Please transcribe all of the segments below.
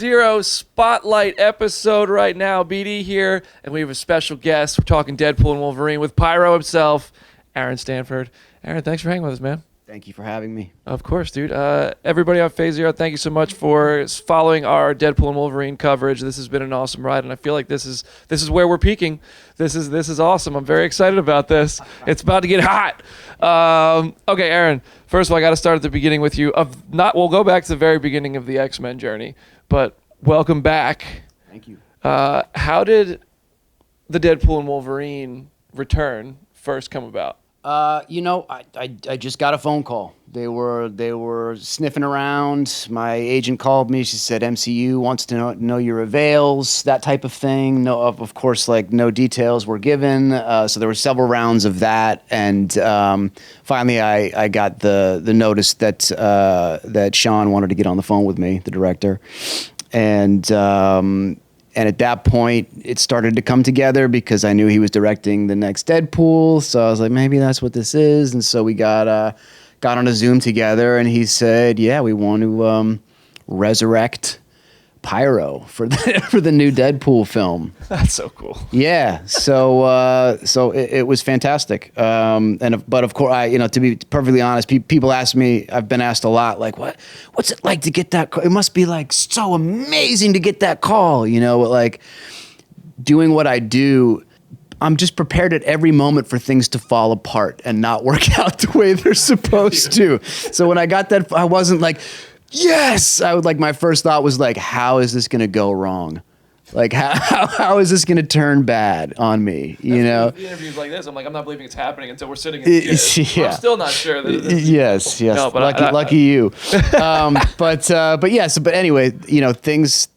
X0 Spotlight episode right now. BD here, and we have a special guest. We're talking Deadpool and Wolverine with Pyro himself, Aaron Stanford. Aaron, thanks for hanging with us, man. Thank you for having me. Of course, dude. Everybody on Phase Zero, thank you so much for following our Deadpool and Wolverine coverage. This has been an awesome ride, and I feel like this is where we're peaking. This is awesome. I'm very excited about this. It's about to get hot. Okay, Aaron. First of all, I got to start at the beginning with you. We'll go back to the very beginning of the X-Men journey, but welcome back. Thank you. How did the Deadpool and Wolverine return first come about? I just got a phone call. They were sniffing around. My agent called me. She said MCU wants to know your avails, that type of thing. No, of course, like no details were given. So there were several rounds of that, and finally, I got the notice that Sean wanted to get on the phone with me, the director, and at that point, it started to come together because I knew he was directing the next Deadpool. So I was like, maybe that's what this is. And so we got on a Zoom together, and he said, "Yeah, we want to resurrect Pyro for the new Deadpool film." That's so cool. Yeah, so it was fantastic. But of course, to be perfectly honest, people ask me. I've been asked a lot, like, what's it like to get that call? It must be like so amazing to get that call. Like doing what I do, I'm just prepared at every moment for things to fall apart and not work out the way they're supposed to. So when I got that, I wasn't like, yes, my first thought was like, how is this going to go wrong? Like, how is this going to turn bad on me? The interviews like this, I'm like, I'm not believing it's happening until we're sitting in the chair. Yeah. I'm still not sure that it is. Yes. No, but lucky you. But anyway, things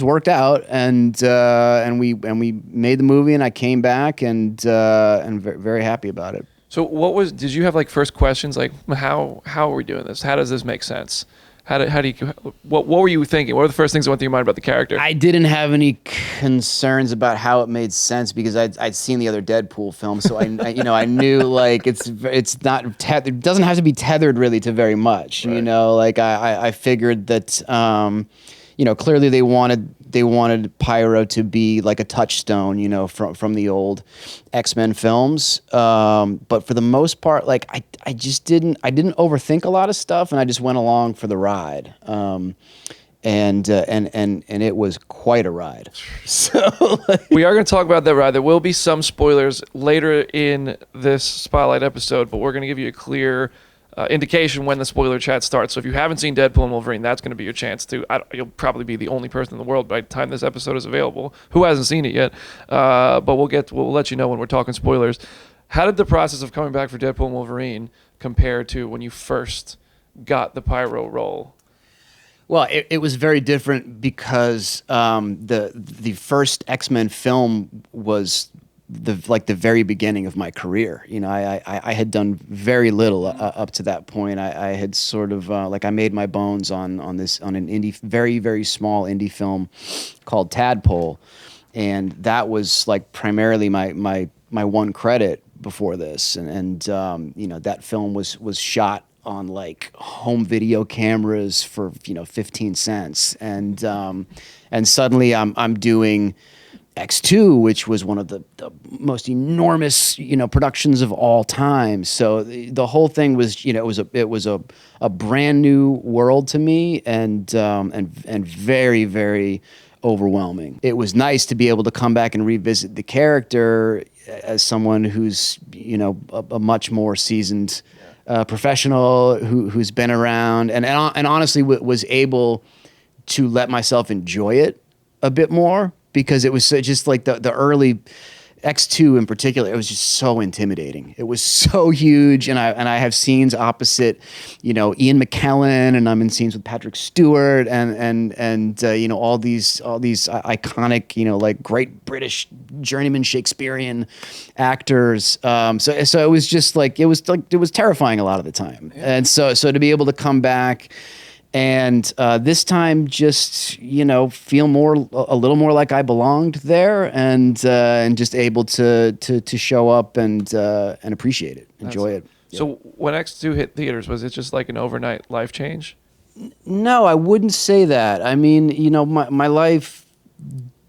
worked out, and we made the movie, and I came back, and very, very happy about it. So did you have like first questions like how are we doing this? How does this make sense? What were you thinking? What were the first things that went through your mind about the character? I didn't have any concerns about how it made sense because I'd seen the other Deadpool film, so I knew like it's not it doesn't have to be tethered really to very much. Right. Like I figured that clearly they wanted Pyro to be like a touchstone, from the old X-Men films. But for the most part, like I didn't overthink a lot of stuff, and I just went along for the ride. And it was quite a ride. So we are going to talk about that ride. There will be some spoilers later in this Spotlight episode, but we're going to give you a clear indication when the spoiler chat starts. So if you haven't seen Deadpool and Wolverine, that's going to be your chance to. You'll probably be the only person in the world by the time this episode is available who hasn't seen it yet. But we'll let you know when we're talking spoilers. How did the process of coming back for Deadpool and Wolverine compare to when you first got the Pyro role? Well, it was very different because the first X-Men film was the very beginning of my career. I had done very little up to that point. I had sort of I made my bones on an indie, very, very small indie film called Tadpole, and that was like primarily my one credit before this. And that film was shot on like home video cameras for 15 cents, and suddenly I'm doing X2, which was one of the most enormous, productions of all time. So the whole thing was, it was a brand new world to me, and very, very overwhelming. It was nice to be able to come back and revisit the character as someone who's, a much more seasoned professional who's been around, and honestly was able to let myself enjoy it a bit more. Because it was just like the early X2 in particular, it was just so intimidating. It was so huge, and I have scenes opposite, Ian McKellen, and I'm in scenes with Patrick Stewart, and all these iconic, like great British journeyman Shakespearean actors. So it was just like it was terrifying a lot of the time, yeah. And so to be able to come back. And this time, just feel a little more like I belonged there, and just able to show up and appreciate it, enjoy it. So when X2 hit theaters, was it just like an overnight life change? No, I wouldn't say that. I mean, my life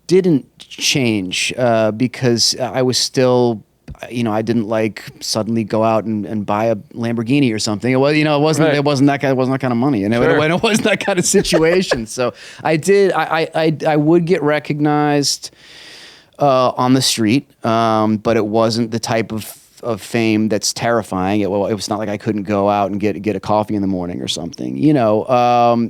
didn't change because I was still, I didn't like suddenly go out and buy a Lamborghini or something. It was, Right. it wasn't that kind of money, Sure. it wasn't that kind of situation. So I would get recognized on the street, but it wasn't the type of fame that's terrifying. It was not like I couldn't go out and get a coffee in the morning or something. I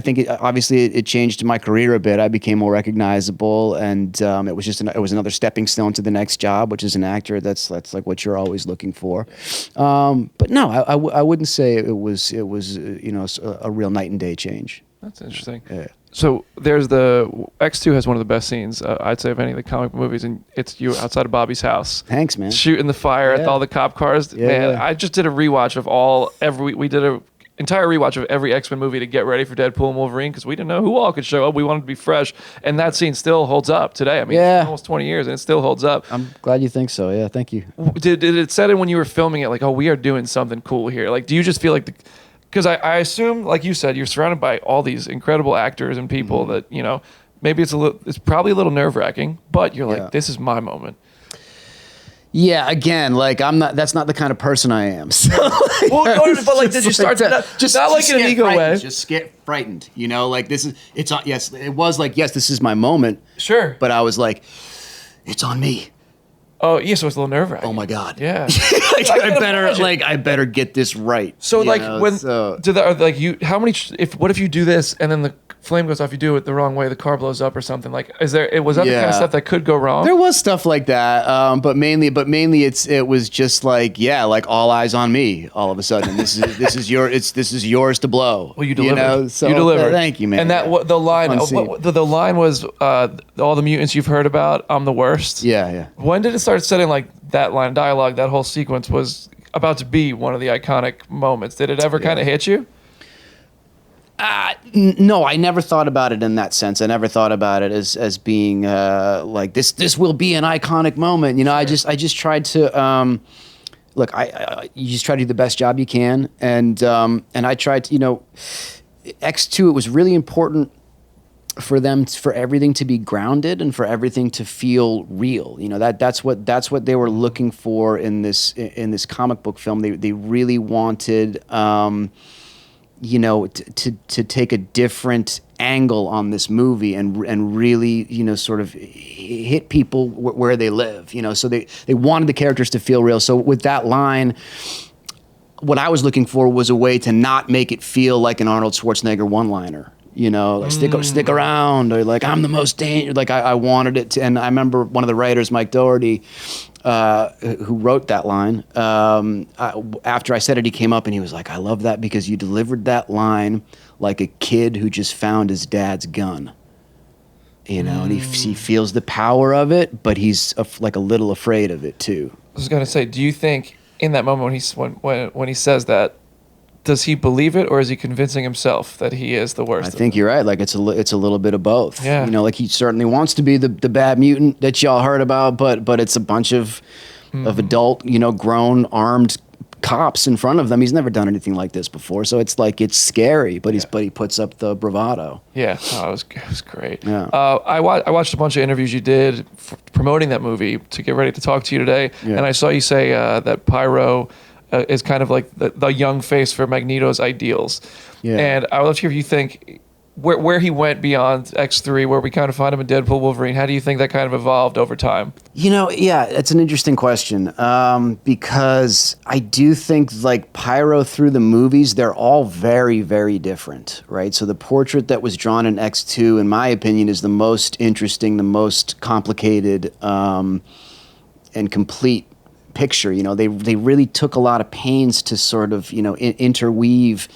think obviously it changed my career a bit. I became more recognizable, and it was another stepping stone to the next job, which is an actor. That's like what you're always looking for. But no, I wouldn't say it was a real night and day change. That's interesting. Yeah. So there's X2 has one of the best scenes, I'd say, of any of the comic movies, and it's you outside of Bobby's house. Thanks, man. Shooting the fire at Yeah. all the cop cars. Yeah, Man, yeah. I just did a rewatch of we did a entire rewatch of every X-Men movie to get ready for Deadpool and Wolverine because we didn't know who all could show up. We wanted to be fresh, and that scene still holds up today. I mean, Yeah. it's almost 20 years, and it still holds up. I'm glad you think so. Yeah, thank you. Did it set in when you were filming it, like, oh, we are doing something cool here? Like, do you just feel like because I assume, like you said, you're surrounded by all these incredible actors and people that, maybe it's probably a little nerve-wracking, but you're like, Yeah. this is my moment. Yeah, again, like that's not the kind of person I am. So, Well, no, but like, did you start to not like in an get ego frightened, way? Just get frightened, like yes, it was like, yes, this is my moment, Sure. but I was like, it's on me. Oh, yeah, so it's a little nerve-wracking. Oh my God. Yeah. I better get this right. So you like know, when so- what if you do this and then the flame goes off, you do it the wrong way, the car blows up or something, like was that the kind Yeah. of stuff that could go wrong? There was stuff like that, but mainly it was just like, yeah, like all eyes on me. All of a sudden, this is yours to blow. Well, you delivered. So, you delivered. Thank you, man. And the line, Fun scene. the line was, all the mutants you've heard about, I'm the worst. Yeah. When did it start setting like that line of dialogue? That whole sequence was about to be one of the iconic moments. Did it ever kind of hit you? No, I never thought about it in that sense. I never thought about it as being like this will be an iconic moment. I just tried to look. You just try to do the best job you can, and I tried to X2. It was really important for everything to be grounded and for everything to feel real. That's what they were looking for in this comic book film. They really wanted. To take a different angle on this movie and really, sort of hit people where they live, so they wanted the characters to feel real. So with that line, what I was looking for was a way to not make it feel like an Arnold Schwarzenegger one-liner. Like stick around, or like I'm the most dangerous. Like I wanted it to, and I remember one of the writers, Mike Doherty, who wrote that line. After I said it, he came up and he was like, "I love that because you delivered that line like a kid who just found his dad's gun." And he feels the power of it, but he's like a little afraid of it too. I was gonna say, do you think in that moment when he says that, does he believe it, or is he convincing himself that he is the worst? I think you're right. Like it's a little bit of both. Yeah. Like he certainly wants to be the bad mutant that y'all heard about, but it's a bunch of adult, grown, armed cops in front of them. He's never done anything like this before, so it's like it's scary, but he puts up the bravado. Yeah, it was great. Yeah. I watched a bunch of interviews you did promoting that movie to get ready to talk to you today, Yeah. and I saw you say that Pyro is kind of like the young face for Magneto's ideals. Yeah. And I would love to hear if you think where he went beyond X3, where we kind of find him in Deadpool Wolverine. How do you think that kind of evolved over time? Yeah, it's an interesting question because I do think like Pyro through the movies, they're all very, very different, right? So the portrait that was drawn in X2, in my opinion, is the most interesting, the most complicated and complete picture. They really took a lot of pains to sort of interweave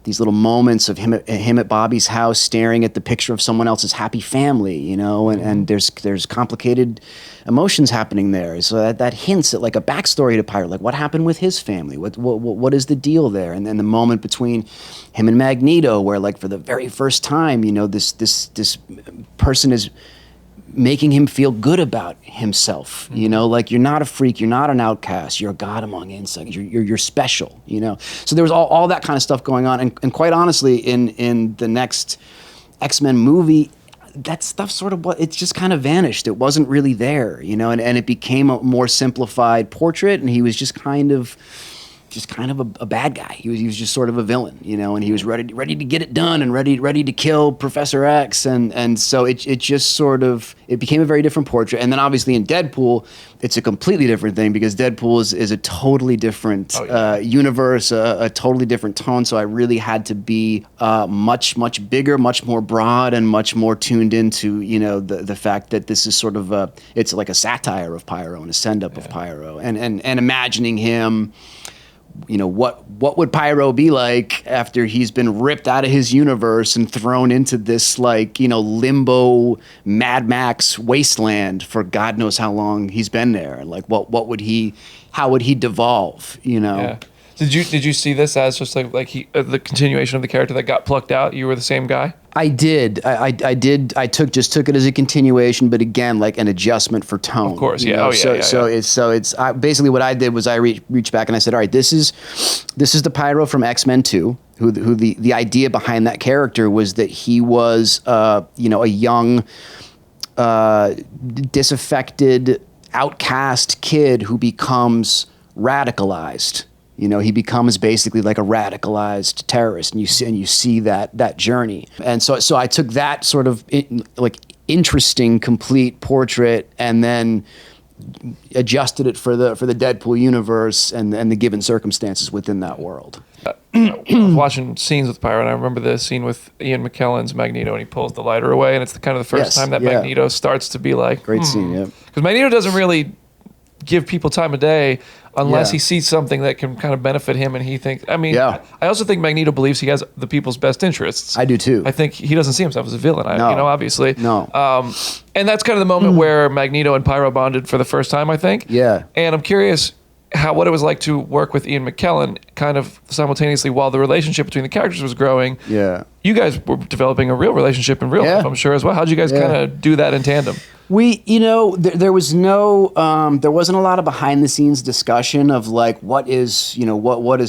these little moments of him at Bobby's house staring at the picture of someone else's happy family, and there's complicated emotions happening there. So that hints at like a backstory to Pyro, like what happened with his family, what is the deal there, and then the moment between him and Magneto, where like for the very first time, this person is making him feel good about himself, you know, like you're not a freak, you're not an outcast, you're a god among insects, you're special, you know. So there was all that kind of stuff going on, and quite honestly, in the next X-Men movie, that stuff sort of, it just kind of vanished. It wasn't really there, you know, and it became a more simplified portrait, and he was just kind of a bad guy. He was just sort of a villain, you know, and he was ready to get it done and ready to kill Professor X, and so it just sort of, it became a very different portrait. And then obviously in Deadpool, it's a completely different thing, because Deadpool is a totally different universe, a totally different tone. So I really had to be much bigger, much more broad, and much more tuned into, you know, the fact that this is sort of it's like a satire of Pyro and a send up of Pyro, and imagining him, you know, what would Pyro be like after he's been ripped out of his universe and thrown into this, like, you know, limbo Mad Max wasteland for God knows how long he's been there, and like how would he devolve, you know? Yeah. Did you see this as just like he the continuation of the character that got plucked out? You were the same guy? I did. I did. I took it as a continuation, but again, like an adjustment for tone. Of course, yeah. You know? So it's basically what I did was I reached back and I said, all right, this is the Pyro from X-Men 2, who the idea behind that character was that he was you know, a young disaffected outcast kid who becomes radicalized. You know, he becomes basically like a radicalized terrorist, and you see that journey. And so I took that sort of like interesting, complete portrait, and then adjusted it for the Deadpool universe and the given circumstances within that world. I was watching scenes with Pyro, and I remember the scene with Ian McKellen's Magneto, and he pulls the lighter away, and it's kind of the first time that Magneto starts to be like, great scene, yeah. Because Magneto doesn't really give people time of day unless he sees something that can kind of benefit him, and he thinks, I mean, I also think Magneto believes he has the people's best interests. I do too. I think he doesn't see himself as a villain, No. you know, obviously. No. And that's kind of the moment where Magneto and Pyro bonded for the first time, I think. Yeah. And I'm curious what it was like to work with Ian McKellen kind of simultaneously while the relationship between the characters was growing. Yeah. You guys were developing a real relationship in real life, I'm sure, as well. How'd you guys kind of do that in tandem? We, you know, there was no, there wasn't a lot of behind the scenes discussion of like what is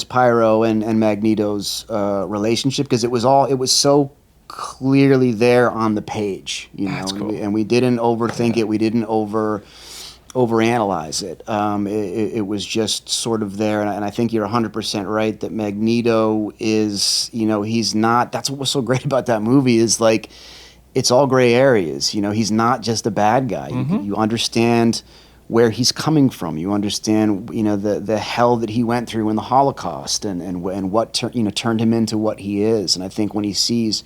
Pyro and Magneto's relationship, because it was so clearly there on the page, you know. That's cool. And we didn't overthink it, we didn't overanalyze it. It was just sort of there, and I think you're 100% right that Magneto is, you know, he's not. That's what was so great about that movie, is like, it's all gray areas. You know, he's not just a bad guy. You understand where he's coming from. You understand, you know, the hell that he went through in the Holocaust, and what turned him into what he is. And I think when he sees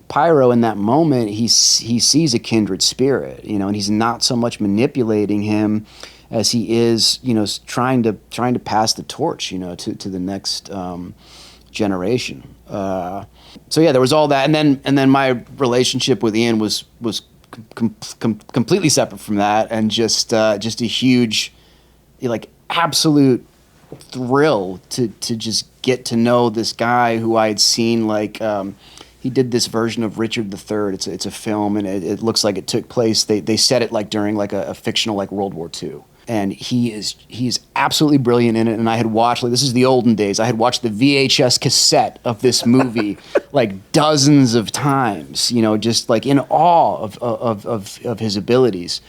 Pyro in that moment, he sees a kindred spirit, you know, and he's not so much manipulating him as he is, you know, trying to pass the torch, you know, to the next generation. So yeah, there was all that, and then my relationship with Ian was completely separate from that, and just a huge, like, absolute thrill to just get to know this guy who I had seen, like, he did this version of Richard III. It's a film, and it looks like it took place. They set it like during like a fictional like World War II. And he's absolutely brilliant in it. And I had watched, like, this is the olden days, I had watched the VHS cassette of this movie like dozens of times, you know, just like in awe of his abilities.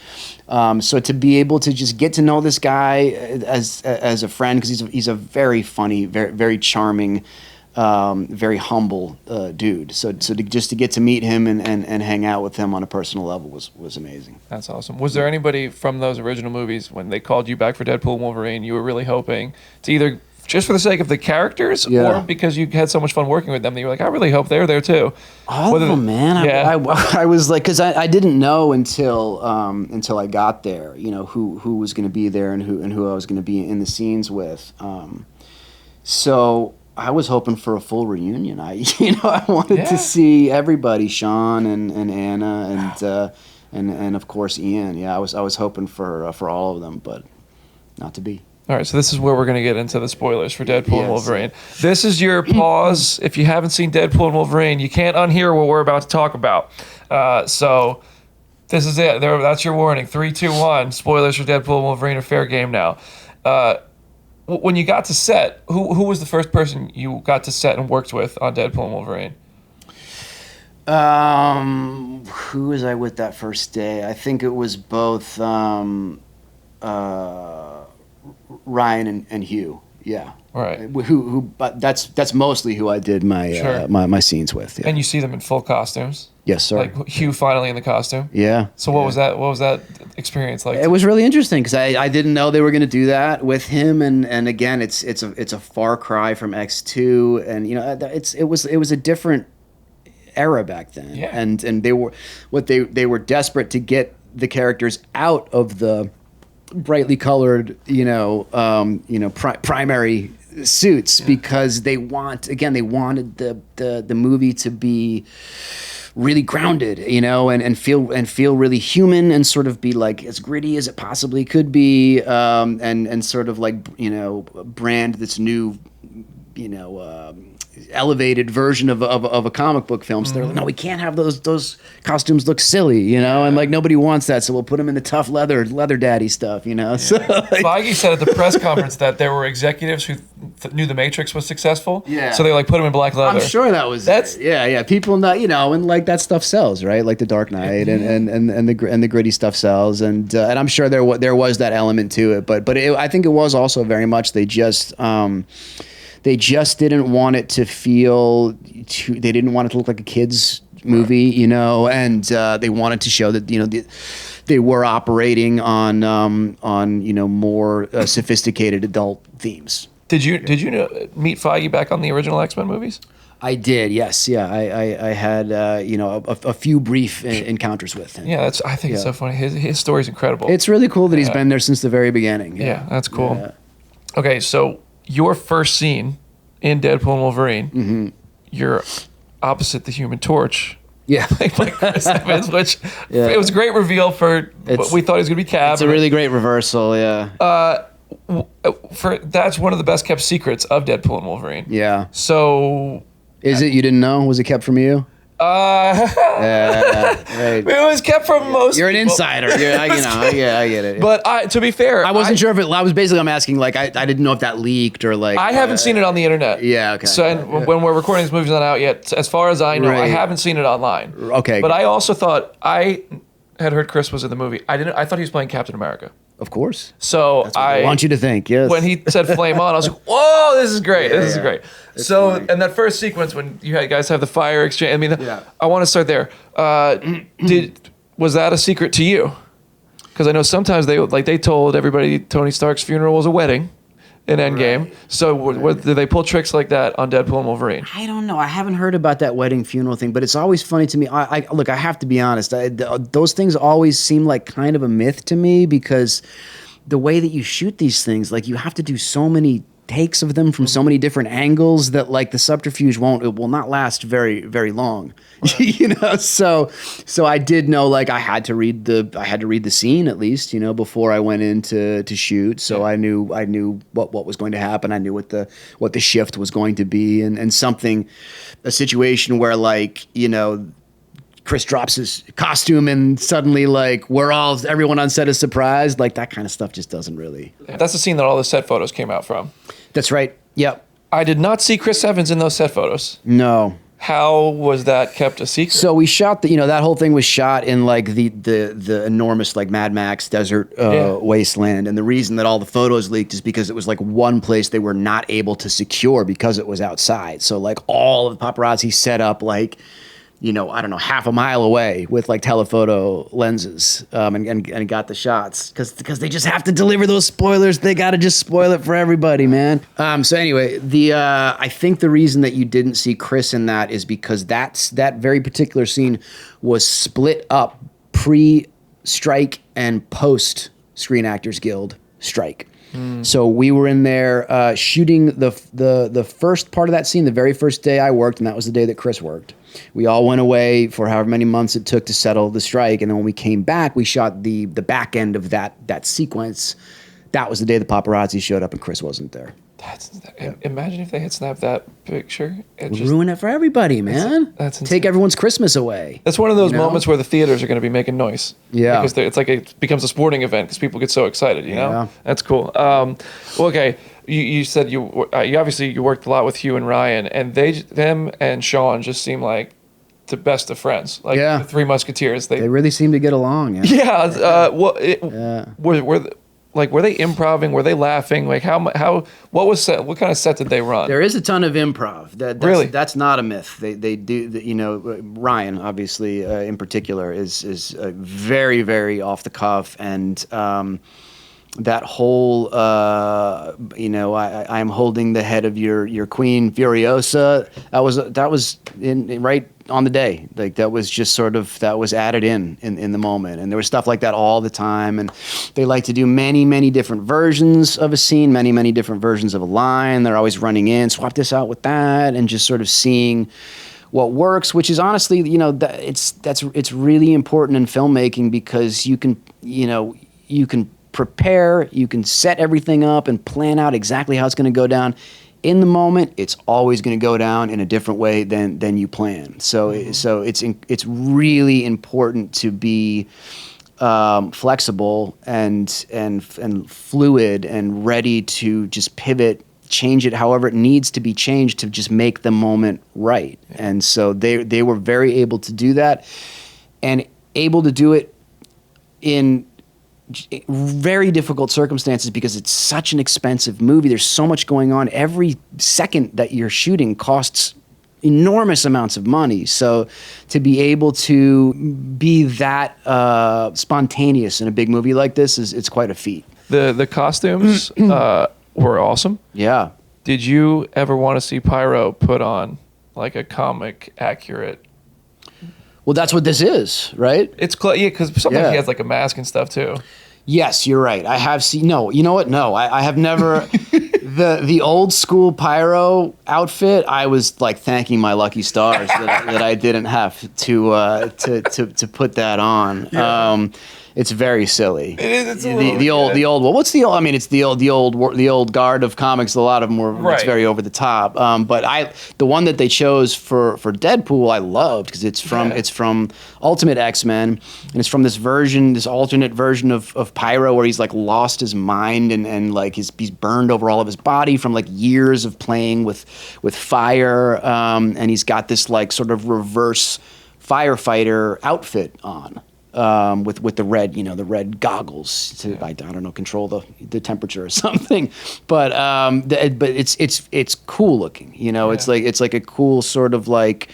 So to be able to just get to know this guy as a friend, because he's a very funny, very, very charming, very humble dude. So to get to meet him and hang out with him on a personal level was amazing. That's awesome. Was there anybody from those original movies, when they called you back for Deadpool and Wolverine, you were really hoping to either just for the sake of the characters, or because you had so much fun working with them that you were like, I really hope they're there too? All of them, man. I was like, because I didn't know until I got there, you know, who was going to be there and who I was going to be in the scenes with. So I was hoping for a full reunion. I wanted to see everybody, Sean and Anna and of course Ian. Yeah, I was hoping for all of them, but not to be. All right, so this is where we're going to get into the spoilers for Deadpool and Wolverine. This is your pause. If you haven't seen Deadpool and Wolverine, you can't unhear what we're about to talk about. So This is it. That's your warning. 3, 2, 1. Spoilers for Deadpool and Wolverine are fair game now. When you got to set, who was the first person you got to set and worked with on Deadpool and Wolverine? Who was I with that first day? I think it was both Ryan and Hugh. Yeah. Right. But that's mostly who I did my Sure. my scenes with. Yeah. And you see them in full costumes. Yes, sir. Like Hugh finally in the costume. Yeah. So what was that? What was that experience like? It was really interesting because I didn't know they were going to do that with him, and again, it's a far cry from X2, and it was a different era back then. Yeah. And they were desperate to get the characters out of the brightly colored primary suits because they wanted the movie to be really grounded, and feel really human and sort of be like as gritty as it possibly could be, and sort of like brand this new elevated version of a comic book film. So they're like, no, we can't have those costumes look silly, and like nobody wants that, so we'll put them in the tough leather daddy stuff, So Feige said at the press conference that there were executives who knew the Matrix was successful. Yeah. So they like put them in black leather. I'm sure that's people know, and like that stuff sells, right? Like the Dark Knight and the gritty stuff sells, and I'm sure there was that element to it, but I think it was also very much they just didn't want it to feel they didn't want it to look like a kid's movie, and they wanted to show that they were operating on more sophisticated adult themes. Did you meet Feige back on the original X-Men movies? I did, yes, yeah. I had a few brief encounters with him. Yeah, I think it's so funny. His story's incredible. It's really cool that he's been there since the very beginning. Yeah, that's cool. Yeah. Okay, so your first scene in Deadpool and Wolverine, you're opposite the Human Torch. Yeah. Played by Chris Evans, which it was a great reveal for what we thought he was going to be Cap. It's a really great reversal, yeah. That's one of the best kept secrets of Deadpool and Wolverine. Yeah. So... Is it you didn't know? Was it kept from you? Right. It was kept from most You're an people. insider. I get it. But to be fair, I wasn't sure if I'm asking, like, I didn't know if that leaked or like. I haven't seen it on the internet. Yeah, okay. So when we're recording this movie's not out yet, as far as I know, I haven't seen it online. Okay. But I also thought I had heard Chris was in the movie. I thought he was playing Captain America. Of course. So That's what I want you to think, yes. When he said flame on, I was like, whoa, this is great. This is great. So, and that first sequence when you guys have the fire exchange, I mean, I want to start there. Was that a secret to you? Because I know sometimes they told everybody Tony Stark's funeral was a wedding in Endgame. Right. So did they pull tricks like that on Deadpool and Wolverine? I don't know. I haven't heard about that wedding funeral thing, but it's always funny to me. Look, I have to be honest. Those things always seem like kind of a myth to me because the way that you shoot these things, like you have to do so many takes of them from so many different angles that like the subterfuge will not last very, very long. Right. So I did know, like, I had to read the scene at least, before I went in to shoot. So I knew what was going to happen. I knew what the shift was going to be, and a situation where, like, Chris drops his costume and suddenly, like, everyone on set is surprised. Like, that kind of stuff just doesn't really. That's the scene that all the set photos came out from. That's right. Yep. I did not see Chris Evans in those set photos. No. How was that kept a secret? So we shot that whole thing was shot in like the enormous like Mad Max desert wasteland, and the reason that all the photos leaked is because it was like one place they were not able to secure because it was outside. So like all of the paparazzi set up like, I don't know, half a mile away with like telephoto lenses, and got the shots because they just have to deliver those spoilers. They got to just spoil it for everybody, man. So anyway, I think the reason that you didn't see Chris in that is because that very particular scene was split up pre-strike and post-Screen Actors Guild strike. So we were in there shooting the first part of that scene, the very first day I worked, and that was the day that Chris worked. We all went away for however many months it took to settle the strike, and then when we came back, we shot the back end of that sequence That was the day the paparazzi showed up and Chris wasn't there. Imagine if they had snapped that picture. It just Ruin it for everybody, man. That's Take everyone's Christmas away. That's one of those You know? moments where the theaters are going to be making noise. Yeah. Because it's like it becomes a sporting event because people get so excited, you know? Yeah. That's cool. Well, okay. You said you obviously you worked a lot with Hugh and Ryan, and them and Sean just seem like the best of friends. Like Yeah. the Three Musketeers. They really seem to get along. Yeah. Were they improvising? Were they laughing? Like what was set? What kind of set did they run? There is a ton of improv. Really? That's not a myth. They do. You know, Ryan obviously in particular is very, very off the cuff, and that whole I'm holding the head of your queen Furiosa. That was in right on the day. Like that was just sort of that was added in the moment, and there was stuff like that all the time. And they like to do many different versions of a scene, many different versions of a line. They're always running in, swap this out with that, and just sort of seeing what works. Which is honestly, it's really important in filmmaking because you can prepare, you can set everything up and plan out exactly how it's going to go down. In the moment, it's always going to go down in a different way than you plan. So it's really important to be flexible and fluid and ready to just pivot, change it however it needs to be changed to just make the moment right. And so they were very able to do that, and able to do it in very difficult circumstances because it's such an expensive movie. There's so much going on. Every second that you're shooting costs enormous amounts of money. So to be able to be that spontaneous in a big movie like this it's quite a feat. The costumes were awesome. Yeah. Did you ever want to see Pyro put on like a comic accurate? Well, that's what this is, right? It's because sometimes he has like a mask and stuff too. Yes, you're right. I have seen. No, you know what? No, I have never. the old school Pyro outfit. I was like thanking my lucky stars that I didn't have to put that on. Yeah. It's very silly. It is. It's the old. Well, what's the old? I mean, it's the old guard of comics. A lot of them were. Right. It's very over the top. But the one that they chose for Deadpool, I loved because it's from Ultimate X-Men, and it's from this alternate version of Pyro where he's like lost his mind and like he's burned over all of his body from like years of playing with fire, and he's got this like sort of reverse firefighter outfit on. With the red goggles to I don't know, control the temperature or something, but it's cool looking. It's like a cool sort of like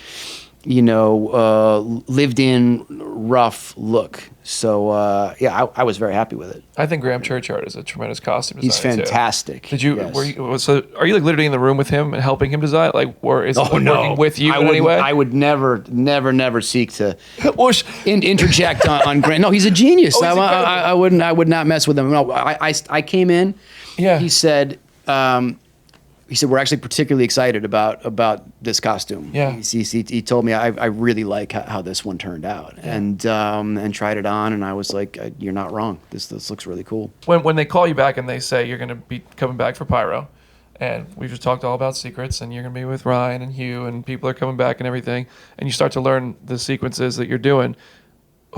lived in rough look. So I was very happy with it. I think Graham Churchyard is a tremendous costume designer. He's fantastic. Did you? Yes. Are you like literally in the room with him and helping him design? Like, or is he working with you in any way? I would never seek to interject on Graham. No, he's a genius. I would not mess with him. No, I came in. Yeah. He said. He said, we're actually particularly excited about this costume. Yeah. He told me, I really like how this one turned out. Yeah. And tried it on, and I was like, you're not wrong. This looks really cool. When they call you back and they say you're going to be coming back for Pyro, and we just talked all about secrets, and you're going to be with Ryan and Hugh, and people are coming back and everything, and you start to learn the sequences that you're doing,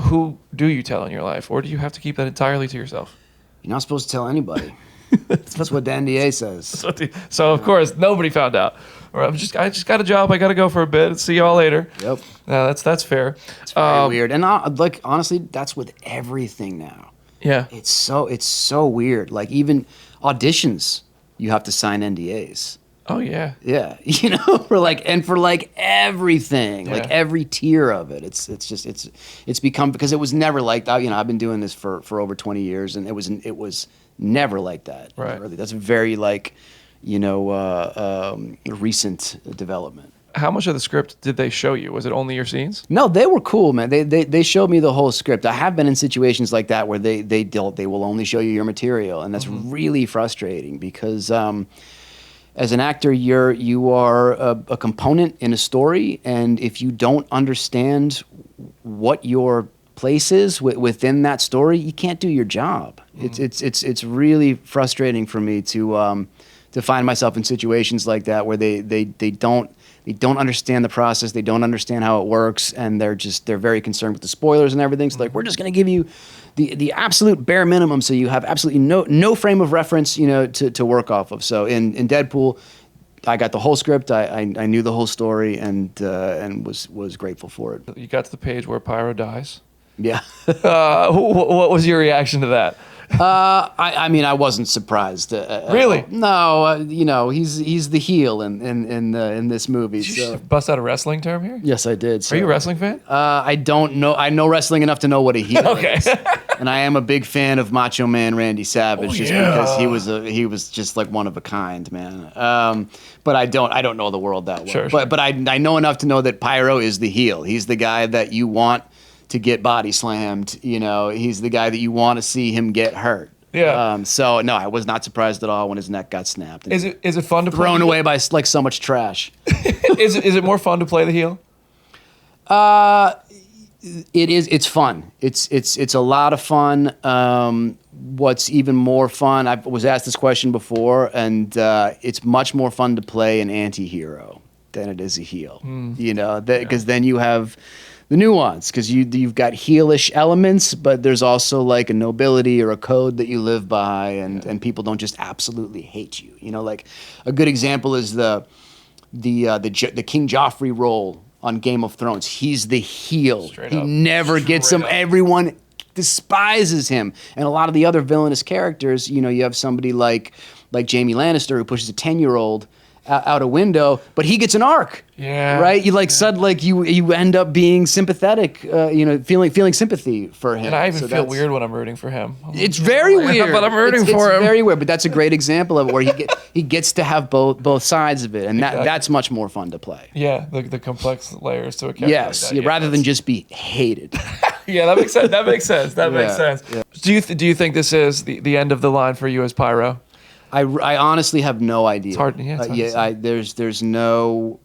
who do you tell in your life? Or do you have to keep that entirely to yourself? You're not supposed to tell anybody. That's what the NDA says. So of course nobody found out. Or I just got a job. I got to go for a bit. See y'all later. Yep. That's fair. It's very weird. And like honestly, that's with everything now. Yeah. It's so weird. Like even auditions, you have to sign NDAs. Oh yeah. Yeah. For everything, yeah. like every tier of it. It's become, because it was never like that. I've been doing this for over 20 years, and it was never like that. Right. Really. That's very recent development. How much of the script did they show you? Was it only your scenes? No, they were cool, man. They showed me the whole script. I have been in situations like that where they will only show you your material, and that's really frustrating because as an actor, you are a component in a story, and if you don't understand what your place is within that story, you can't do your job. It's really frustrating for me to find myself in situations like that where they don't understand the process, they don't understand how it works, and they're very concerned with the spoilers and everything. So like, we're just going to give you the absolute bare minimum, so you have absolutely no frame of reference, to work off of. So in Deadpool, I got the whole script, I knew the whole story, and was grateful for it. You got to the page where Pyro dies. Yeah. What was your reaction to that? I mean, I wasn't surprised. Really? No, he's the heel in this movie. Did you So. bust out a wrestling term here? Yes, I did. So. Are you a wrestling fan? I don't know. I know wrestling enough to know what a heel Okay. is, and I am a big fan of Macho Man Randy Savage, because he was just like one of a kind, man. But I don't know the world that well. Sure. But I know enough to know that Pyro is the heel. He's the guy that you want to get body slammed. He's the guy that you want to see him get hurt. Yeah. So no, I was not surprised at all when his neck got snapped. Is it fun to thrown play away by like so much trash? Is it more fun to play the heel? It is. It's fun. It's a lot of fun. What's even more fun? I was asked this question before, and it's much more fun to play an anti-hero than it is a heel. Because then you have the nuance, because you've got heelish elements, but there's also like a nobility or a code that you live by, and people don't just absolutely hate you. Like a good example is the King Joffrey role on Game of Thrones. He's the heel. He never gets him. Everyone despises him. And a lot of the other villainous characters, you have somebody like Jaime Lannister, who pushes a 10-year-old out a window, but he gets an arc. Yeah. Right? You end up being sympathetic, feeling sympathy for him. And I even feel weird when I'm rooting for him. It's very weird. But I'm rooting for him. It's very weird, but that's a great example of it, where he gets to have both sides of it, and that's much more fun to play. Yeah, the complex layers to a character. Yes, like that. Rather than just be hated. Yeah, that makes sense. That makes sense. Yeah. Do you think this is the end of the line for you as Pyro? I honestly have no idea. It's hard. Yeah, it's hard to say. There's no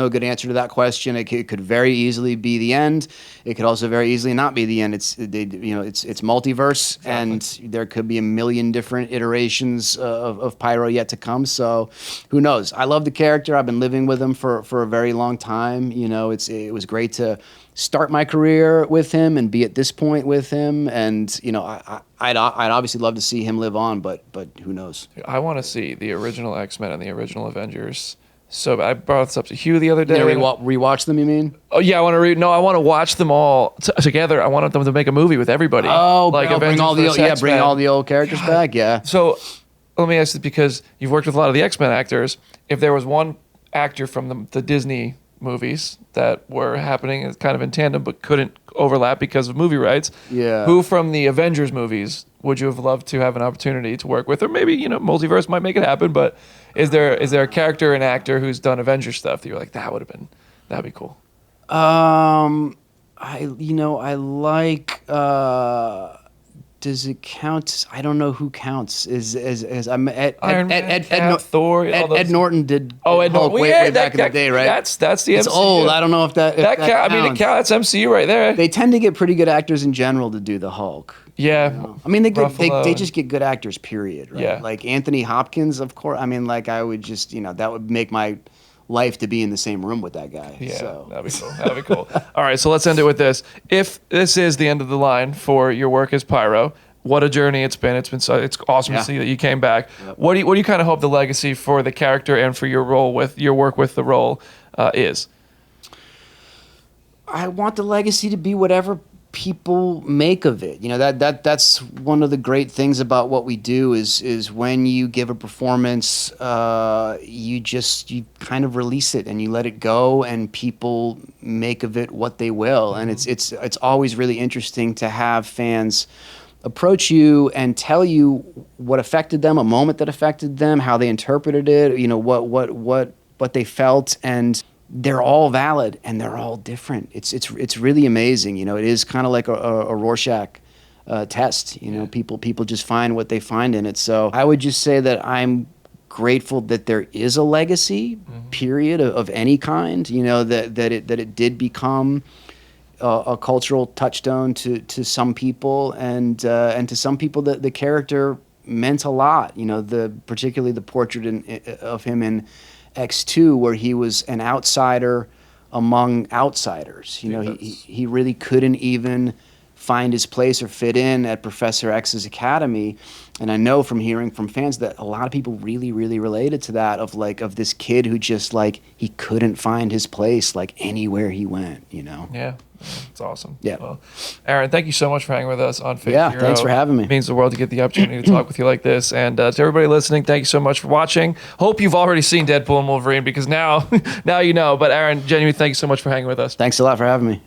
good answer to that question. It could very easily be the end. It could also very easily not be the end. It's multiverse, exactly. And there could be a million different iterations of Pyro yet to come. So who knows? I love the character. I've been living with him for a very long time. It was great to start my career with him and be at this point with him, and I'd obviously love to see him live on, but who knows? I want to see the original X-Men and the original Avengers. So I brought this up to Hugh the other day. Rewatch them, you mean? Oh yeah, I want to I want to watch them all together. I want them to make a movie with everybody. Oh, like bring all the old characters back. Yeah. So let me ask you, because you've worked with a lot of the X-Men actors. If there was one actor from the Disney movies that were happening kind of in tandem but couldn't overlap because of movie rights, who from the Avengers movies would you have loved to have an opportunity to work with? Or maybe multiverse might make it happen, but is there a character and actor who's done Avengers stuff that you're like, that'd be cool? I like does it count? I don't know who counts. Is I'm Ed Thor? Ed Norton did. Oh, Ed Norton. Way back in the day, right? That's the MCU. It's old. I don't know if that counts. I mean, it counts. That's MCU right there. They tend to get pretty good actors in general to do the Hulk. Yeah. I mean, they just get good actors. Period. Right? Yeah. Like Anthony Hopkins, of course. I mean, like I would just that would make my life to be in the same room with that guy. Yeah, so. That'd be cool. All right, so let's end it with this. If this is the end of the line for your work as Pyro, what a journey it's been. It's awesome to see that you came back. Yep. What do you kind of hope the legacy for the character and for your role with your work with the role is? I want the legacy to be whatever people make of it. That's one of the great things about what we do is when you give a performance, you kind of release it and you let it go, and people make of it what they will. And it's always really interesting to have fans approach you and tell you what affected them, a moment that affected them, how they interpreted it, what they felt, and they're all valid and they're all different. It's really amazing. It is kind of like a Rorschach test. People just find what they find in it. So I would just say that I'm grateful that there is a legacy, period, of any kind. That it did become a cultural touchstone to some people, and to some people the character meant a lot. You know, particularly the portrait of him in X2, where he was an outsider among outsiders. You know, he really couldn't even find his place or fit in at Professor X's academy. And I know from hearing from fans that a lot of people really, really related to that, of this kid who just like, he couldn't find his place like anywhere he went, you know? Yeah. It's awesome. Yeah. Well, Aaron, thank you so much for hanging with us on Fake Yeah, Hero. thanks for having me. It means the world to get the opportunity to talk with you like this. And to everybody listening, thank you so much for watching. Hope you've already seen Deadpool and Wolverine, because now you know. But Aaron, genuinely, thank you so much for hanging with us. Thanks a lot for having me.